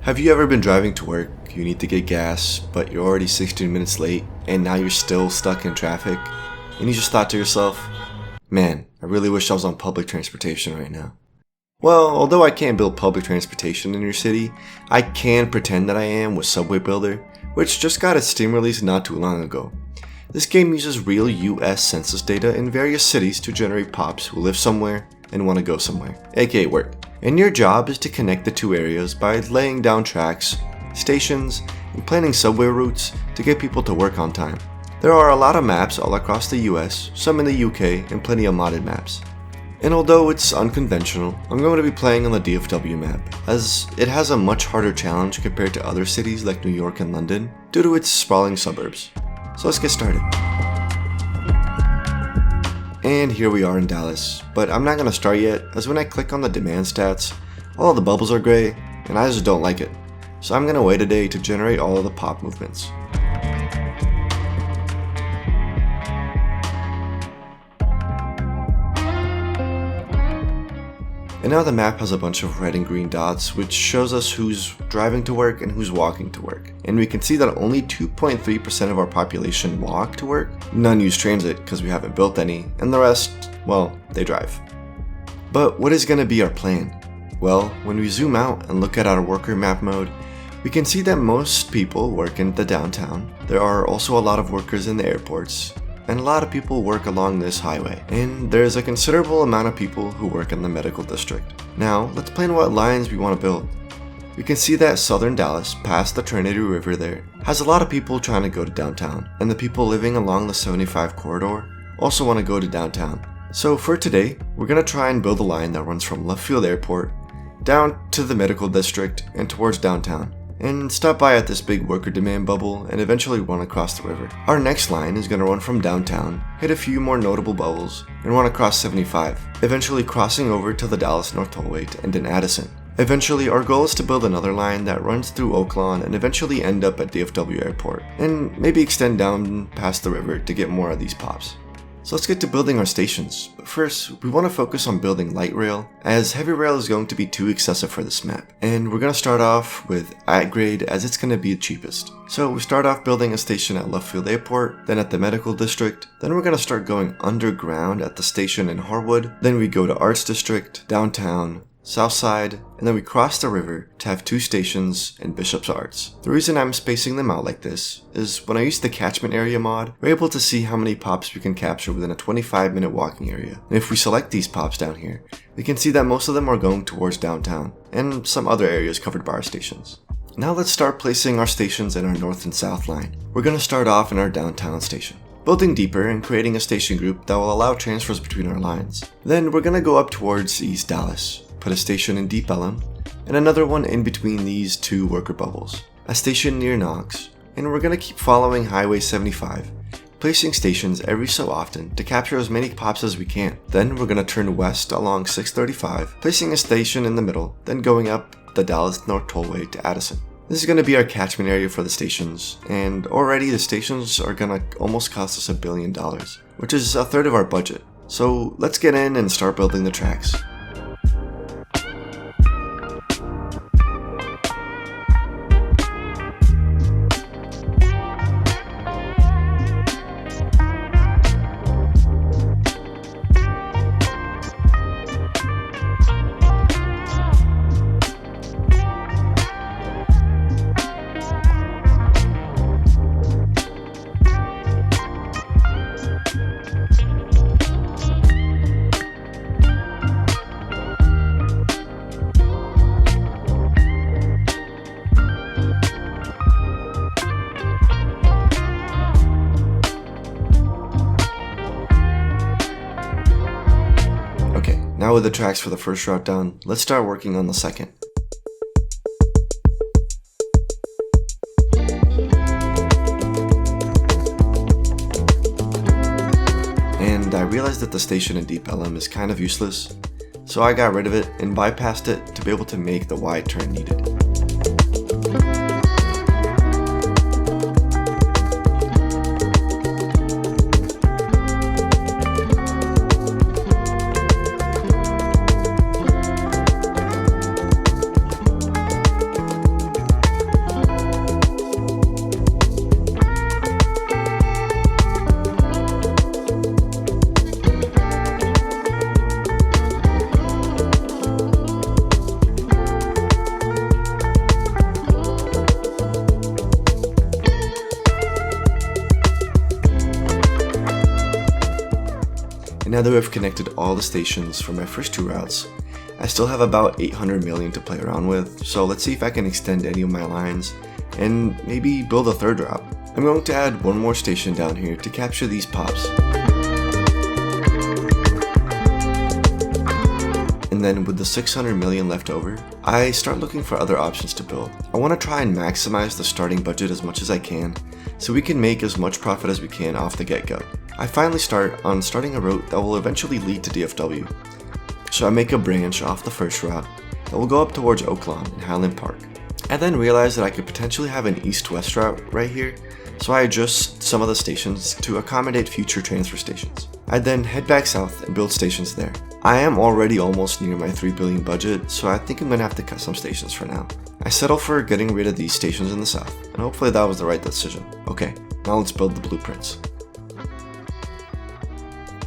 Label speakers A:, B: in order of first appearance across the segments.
A: Have you ever been driving to work, you need to get gas, but you're already 16 minutes late, and now you're still stuck in traffic, and you just thought to yourself, man, I really wish I was on public transportation right now. Well, although I can't build public transportation in your city, I can pretend that I am with Subway Builder, which just got its Steam release not too long ago. This game uses real US census data in various cities to generate pops who live somewhere and want to go somewhere, aka work. And your job is to connect the two areas by laying down tracks, stations, and planning subway routes to get people to work on time. There are a lot of maps all across the US, some in the UK, and plenty of modded maps. And although it's unconventional, I'm going to be playing on the DFW map, as it has a much harder challenge compared to other cities like New York and London, due to its sprawling suburbs. So let's get started. And here we are in Dallas, but I'm not going to start yet, as when I click on the demand stats, all of the bubbles are gray, and I just don't like it. So I'm going to wait a day to generate all of the pop movements. And now the map has a bunch of red and green dots, which shows us who's driving to work and who's walking to work. And we can see that only 2.3% of our population walk to work. None use transit because we haven't built any, and the rest, well, they drive. But what is going to be our plan? Well, when we zoom out and look at our worker map mode, we can see that most people work in the downtown. There are also a lot of workers in the airports, and a lot of people work along this highway, and there's a considerable amount of people who work in the medical district. Now, let's plan what lines we want to build. We can see that southern Dallas, past the Trinity River there, has a lot of people trying to go to downtown, and the people living along the 75 corridor also want to go to downtown. So for today, we're going to try and build a line that runs from Love Field Airport down to the medical district and towards downtown, and stop by at this big worker demand bubble and eventually run across the river. Our next line is going to run from downtown, hit a few more notable bubbles, and run across 75, eventually crossing over to the Dallas North Tollway to end in Addison. Eventually, our goal is to build another line that runs through Oaklawn and eventually end up at DFW Airport, and maybe extend down past the river to get more of these pops. So let's get to building our stations, but first, we want to focus on building light rail, as heavy rail is going to be too excessive for this map, and we're going to start off with at grade as it's going to be the cheapest. So we start off building a station at Love Field Airport, then at the medical district, then we're going to start going underground at the station in Harwood, then we go to Arts District, downtown, Southside, and then we cross the river to have two stations in Bishop's Arts. The reason I'm spacing them out like this is when I use the catchment area mod, we're able to see how many pops we can capture within a 25-minute walking area. And if we select these pops down here, we can see that most of them are going towards downtown, and some other areas covered by our stations. Now let's start placing our stations in our north and south line. We're going to start off in our downtown station, building deeper and creating a station group that will allow transfers between our lines. Then we're going to go up towards East Dallas, put a station in Deep Ellum, and another one in between these two worker bubbles, a station near Knox, and we're going to keep following Highway 75, placing stations every so often to capture as many pops as we can. Then we're going to turn west along 635, placing a station in the middle, then going up the Dallas North Tollway to Addison. This is going to be our catchment area for the stations, and already the stations are going to almost cost us $1 billion, which is a third of our budget. So let's get in and start building the tracks. Now with the tracks for the first route done, let's start working on the second. And I realized that the station in Deep Ellum is kind of useless, so I got rid of it and bypassed it to be able to make the wide turn needed. now that we've connected all the stations for my first 2 routes, I still have about 800 million to play around with, so let's see if I can extend any of my lines and maybe build a 3rd route. I'm going to add 1 more station down here to capture these pops. And then with the 600 million left over, I start looking for other options to build. I want to try and maximize the starting budget as much as I can, so we can make as much profit as we can off the get-go. I finally start on starting a route that will eventually lead to DFW. So I make a branch off the first route that will go up towards Oaklawn and Highland Park. I then realized that I could potentially have an east-west route right here, so I adjust some of the stations to accommodate future transfer stations. I then head back south and build stations there. I am already almost near my 3 billion budget, so I think I'm gonna have to cut some stations for now. I settle for getting rid of these stations in the south, and hopefully that was the right decision. Okay, now let's build the blueprints.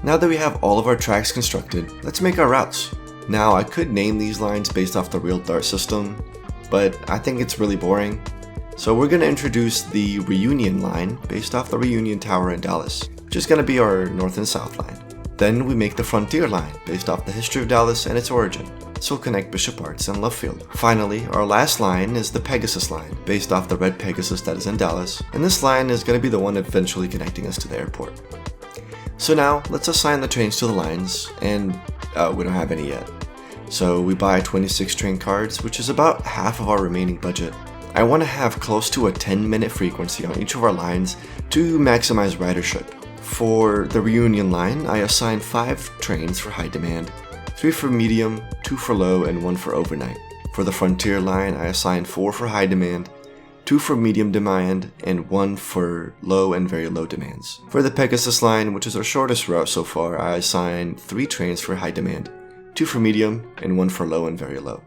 A: Now that we have all of our tracks constructed, let's make our routes. Now I could name these lines based off the real Dart system, but I think it's really boring. So we're going to introduce the Reunion line based off the Reunion Tower in Dallas, which is going to be our north and south line. Then we make the Frontier line based off the history of Dallas and its origin. This will connect Bishop Arts and Love Field. Finally, our last line is the Pegasus line based off the red Pegasus that is in Dallas, and this line is going to be the one eventually connecting us to the airport. So now, let's assign the trains to the lines, and we don't have any yet. So we buy 26 train cards, which is about half of our remaining budget. I want to have close to a 10-minute frequency on each of our lines to maximize ridership. For the Reunion line, I assign 5 trains for high demand, 3 for medium, 2 for low, and 1 for overnight. For the Frontier line, I assign 4 for high demand, 2 for medium demand, and 1 for low and very low demands. For the Pegasus line, which is our shortest route so far, I assign 3 trains for high demand, 2 for medium, and 1 for low and very low.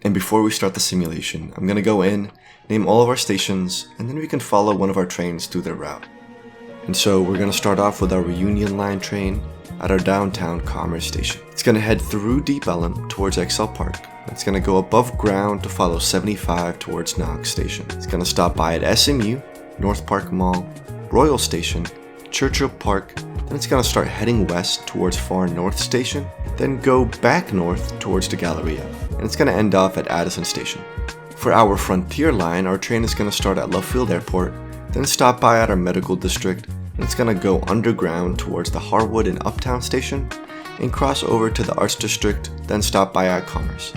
A: And before we start the simulation, I'm gonna go in, name all of our stations, and then we can follow one of our trains through their route. And so we're gonna start off with our Reunion line train at our downtown Commerce station. It's gonna head through Deep Ellum towards XL Park. It's going to go above ground to follow 75 towards Knox Station. It's going to stop by at SMU, North Park Mall, Royal Station, Churchill Park, then it's going to start heading west towards Far North Station, then go back north towards the Galleria, and it's going to end off at Addison Station. For our Frontier line, our train is going to start at Love Field Airport, then stop by at our Medical District, and it's going to go underground towards the Harwood and Uptown Station, and cross over to the Arts District, then stop by at Commerce.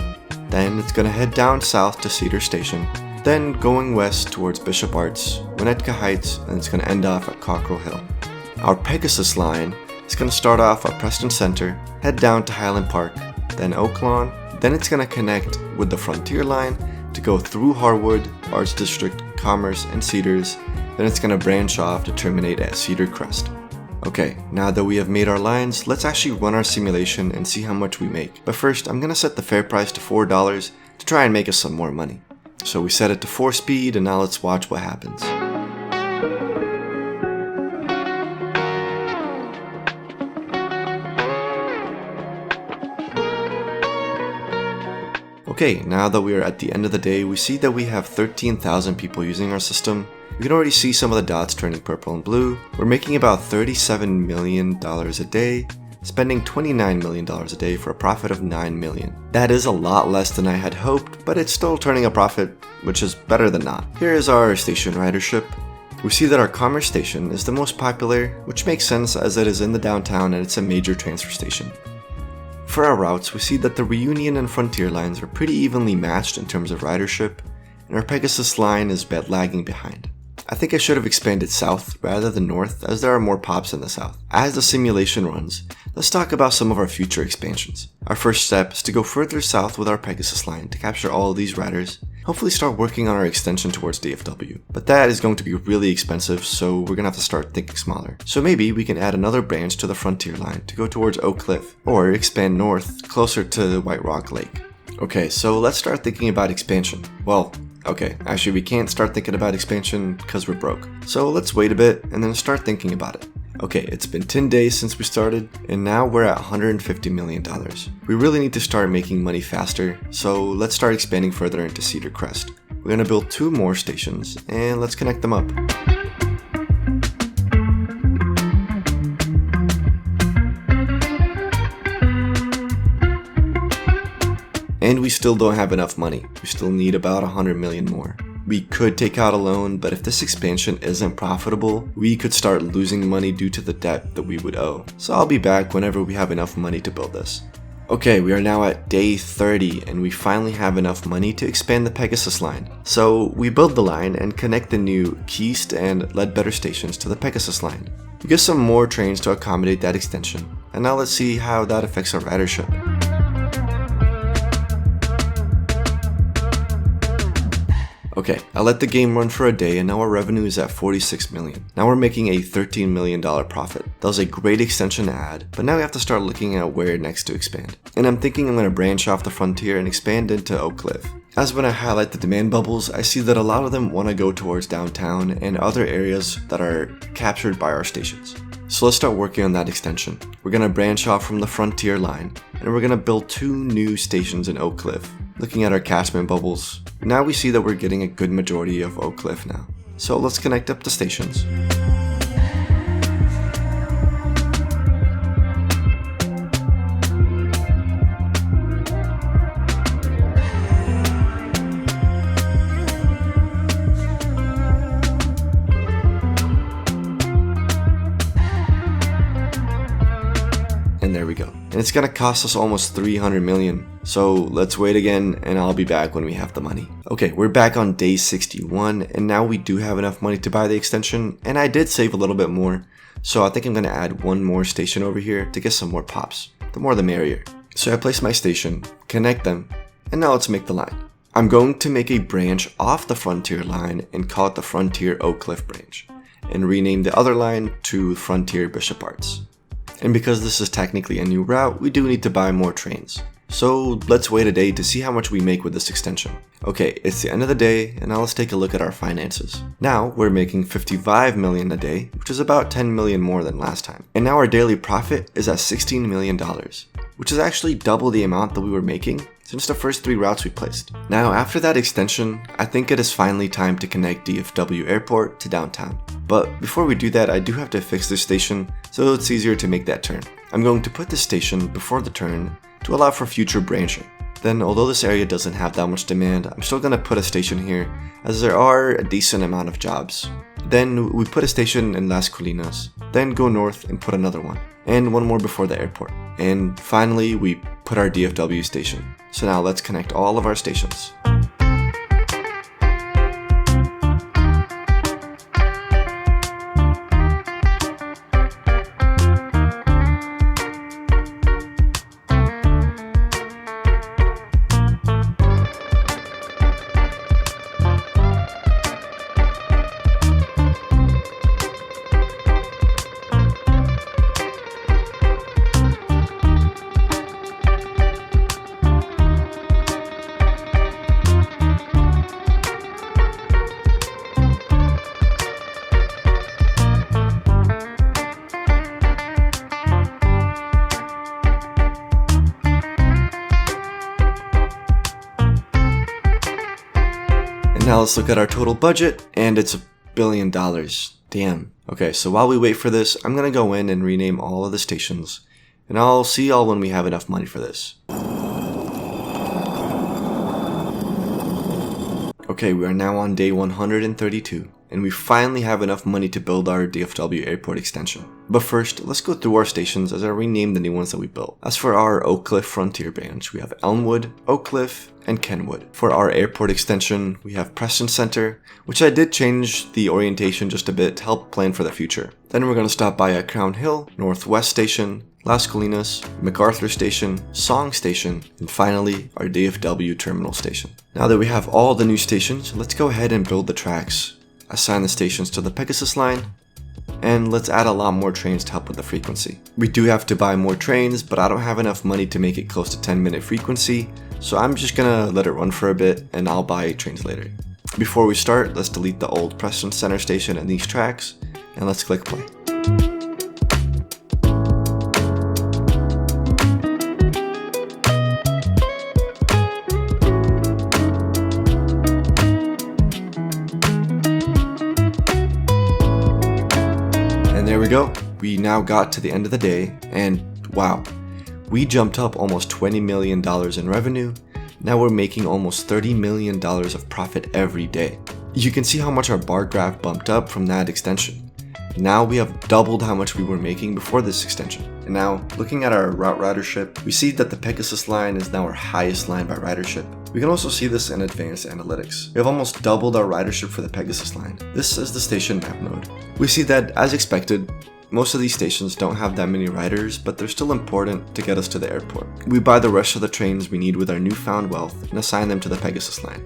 A: Then it's going to head down south to Cedar Station, then going west towards Bishop Arts, Winnetka Heights, and it's going to end off at Cockrell Hill. Our Pegasus line is going to start off at Preston Center, head down to Highland Park, then Oaklawn, then it's going to connect with the Frontier line to go through Harwood, Arts District, Commerce, and Cedars, then it's going to branch off to terminate at Cedar Crest. Okay, now that we have made our lines, let's actually run our simulation and see how much we make. But first, I'm gonna set the fare price to $4 to try and make us some more money. So we set it to 4 speed, and now let's watch what happens. Okay, now that we are at the end of the day, we see that we have 13,000 people using our system. We can already see some of the dots turning purple and blue. We're making about $37 million a day, spending $29 million a day for a profit of $9 million. That is a lot less than I had hoped, but it's still turning a profit, which is better than not. Here is our station ridership. We see that our Commerce station is the most popular, which makes sense as it is in the downtown and it's a major transfer station. For our routes, we see that the Reunion and Frontier lines are pretty evenly matched in terms of ridership, and our Pegasus line is lagging behind. I think I should have expanded south rather than north, as there are more pops in the south. As the simulation runs, let's talk about some of our future expansions. Our first step is to go further south with our Pegasus line to capture all of these riders, hopefully start working on our extension towards DFW. But that is going to be really expensive, so we're gonna have to start thinking smaller. So maybe we can add another branch to the Frontier line to go towards Oak Cliff, or expand north closer to White Rock Lake. Okay, so let's start thinking about expansion. Well, okay, actually we can't start thinking about expansion because we're broke. So let's wait a bit and then start thinking about it. Okay, it's been 10 days since we started, and now we're at $150 million. We really need to start making money faster, so let's start expanding further into Cedar Crest. We're gonna build 2 more stations, and let's connect them up. And we still don't have enough money. We still need about 100 million more. We could take out a loan, but if this expansion isn't profitable, we could start losing money due to the debt that we would owe. So I'll be back whenever we have enough money to build this. Okay, we are now at day 30 and we finally have enough money to expand the Pegasus line. So we build the line and connect the new Keast and Ledbetter stations to the Pegasus line. We get some more trains to accommodate that extension. And now let's see how that affects our ridership. Okay, I let the game run for a day and now our revenue is at 46 million. Now we're making a $13 million profit. That was a great extension to add, but now we have to start looking at where next to expand. And I'm thinking I'm going to branch off the frontier and expand into Oak Cliff. As when I highlight the demand bubbles, I see that a lot of them want to go towards downtown and other areas that are captured by our stations. So let's start working on that extension. We're going to branch off from the frontier line and we're going to build 2 new stations in Oak Cliff. Looking at our catchment bubbles, now we see that we're getting a good majority of Oak Cliff now. So let's connect up the stations. And there we go. And it's gonna cost us almost 300 million. So let's wait again and I'll be back when we have the money. Okay, we're back on day 61 and now we do have enough money to buy the extension and I did save a little bit more. So I think I'm gonna add one more station over here to get some more pops. The more the merrier. So I place my station, connect them, and now let's make the line. I'm going to make a branch off the frontier line and call it the Frontier Oak Cliff branch and rename the other line to Frontier Bishop Arts. And because this is technically a new route, we do need to buy more trains. So let's wait a day to see how much we make with this extension. Okay, it's the end of the day, and now let's take a look at our finances. Now we're making 55 million a day, which is about 10 million more than last time. And now our daily profit is at $16 million, which is actually double the amount that we were making since the first 3 routes we placed. Now after that extension, I think it is finally time to connect DFW Airport to downtown. But before we do that, I do have to fix this station so it's easier to make that turn. I'm going to put this station before the turn to allow for future branching. Then, although this area doesn't have that much demand, I'm still going to put a station here as there are a decent amount of jobs. Then we put a station in Las Colinas, then go north and put another one, and one more before the airport. And finally, we put our DFW station. So now let's connect all of our stations. Now let's look at our total budget, and it's $1 billion. Damn. Okay, so while we wait for this, I'm gonna go in and rename all of the stations, and I'll see y'all when we have enough money for this. Okay, we are now on day 132, and we finally have enough money to build our DFW airport extension. But first, let's go through our stations as I rename the new ones that we built. As for our Oak Cliff Frontier branch, we have Elmwood, Oak Cliff, and Kenwood. For our airport extension, we have Preston Center, which I did change the orientation just a bit to help plan for the future. Then we're going to stop by at Crown Hill, Northwest Station, Las Colinas, MacArthur Station, Song Station, and finally our DFW Terminal Station. Now that we have all the new stations, let's go ahead and build the tracks, assign the stations to the Pegasus line, and let's add a lot more trains to help with the frequency. We do have to buy more trains, but I don't have enough money to make it close to 10-minute frequency, so I'm just gonna let it run for a bit and I'll buy trains later. Before we start, let's delete the old Preston Center station and these tracks, and let's click play. And there we go. We now got to the end of the day, and wow, we jumped up almost $20 million in revenue, Now we're making almost $30 million of profit every day. You can see how much our bar graph bumped up from that extension. Now we have doubled how much we were making before this extension. And now, looking at our route ridership, we see that the Pegasus line is now our highest line by ridership. We can also see this in advanced analytics. We have almost doubled our ridership for the Pegasus line. This is the station map node. We see that, as expected, most of these stations don't have that many riders, but they're still important to get us to the airport. We buy the rest of the trains we need with our newfound wealth and assign them to the Pegasus line.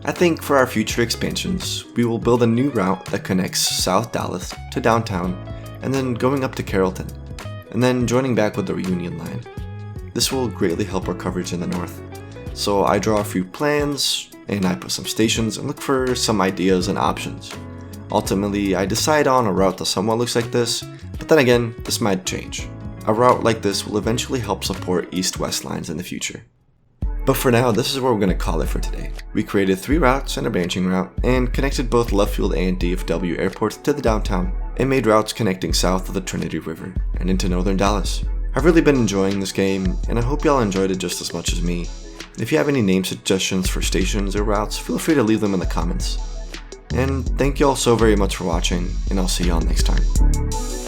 A: I think for our future expansions, we will build a new route that connects South Dallas to downtown, and then going up to Carrollton, and then joining back with the Reunion line. This will greatly help our coverage in the north. So I draw a few plans, and I put some stations and look for some ideas and options. Ultimately, I decide on a route that somewhat looks like this, but then again, this might change. A route like this will eventually help support east-west lines in the future. But for now, this is what we're going to call it for today. We created 3 routes and a branching route, and connected both Love Field and DFW airports to the downtown, and made routes connecting south of the Trinity River and into northern Dallas. I've really been enjoying this game, and I hope y'all enjoyed it just as much as me. If you have any name suggestions for stations or routes, feel free to leave them in the comments. And thank you all so very much for watching, and I'll see y'all next time.